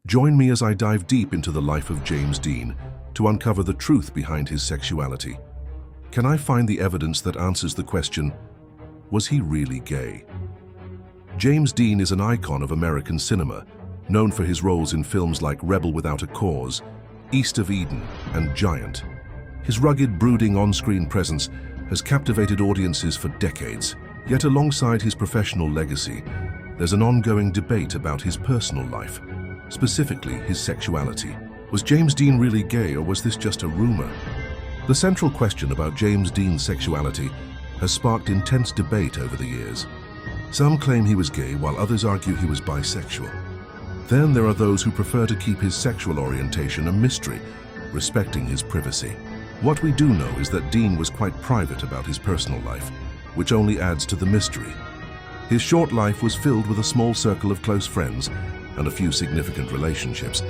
Join me as I dive deep into the life of James Dean to uncover the truth behind his sexuality. Can I find the evidence that answers the question, was he really gay? James Dean is an icon of American cinema, known for his roles in films like Rebel Without a Cause, East of Eden, and Giant. His rugged, brooding on-screen presence has captivated audiences for decades. Yet alongside his professional legacy, there's an ongoing debate about his personal life, specifically his sexuality. Was James Dean really gay, or was this just a rumor? The central question about James Dean's sexuality has sparked intense debate over the years. Some claim he was gay, while others argue he was bisexual. Then there are those who prefer to keep his sexual orientation a mystery, respecting his privacy. What we do know is that Dean was quite private about his personal life, which only adds to the mystery. His short life was filled with a small circle of close friends and a few significant relationships,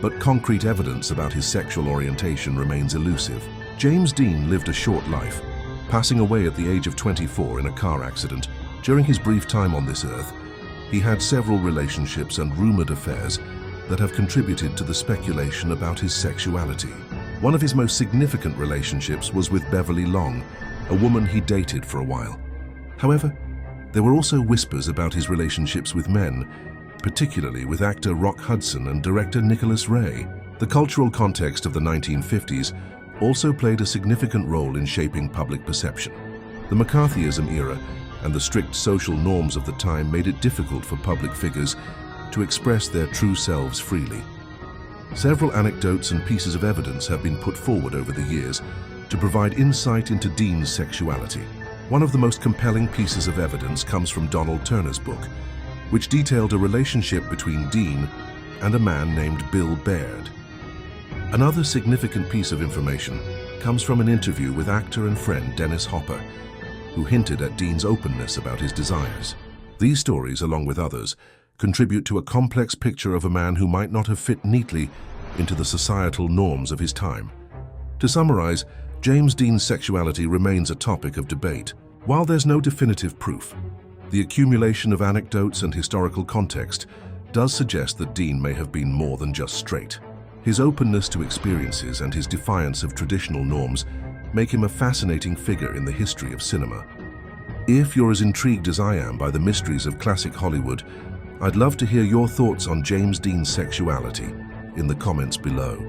but concrete evidence about his sexual orientation remains elusive. James Dean lived a short life, passing away at the age of 24 in a car accident. During his brief time on this earth, he had several relationships and rumored affairs that have contributed to the speculation about his sexuality. One of his most significant relationships was with Beverly Long, a woman he dated for a while. However, there were also whispers about his relationships with men, particularly with actor Rock Hudson and director Nicholas Ray. The cultural context of the 1950s also played a significant role in shaping public perception. The McCarthyism era and the strict social norms of the time made it difficult for public figures to express their true selves freely. Several anecdotes and pieces of evidence have been put forward over the years to provide insight into Dean's sexuality. One of the most compelling pieces of evidence comes from Donald Turner's book, which detailed a relationship between Dean and a man named Bill Baird. Another significant piece of information comes from an interview with actor and friend Dennis Hopper, who hinted at Dean's openness about his desires. These stories, along with others, contribute to a complex picture of a man who might not have fit neatly into the societal norms of his time. To summarize, James Dean's sexuality remains a topic of debate. While there's no definitive proof, the accumulation of anecdotes and historical context does suggest that Dean may have been more than just straight. His openness to experiences and his defiance of traditional norms make him a fascinating figure in the history of cinema. If you're as intrigued as I am by the mysteries of classic Hollywood, I'd love to hear your thoughts on James Dean's sexuality in the comments below.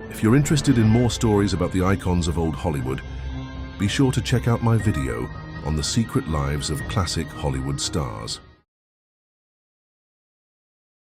If you're interested in more stories about the icons of old Hollywood, be sure to check out my video on the secret lives of classic Hollywood stars.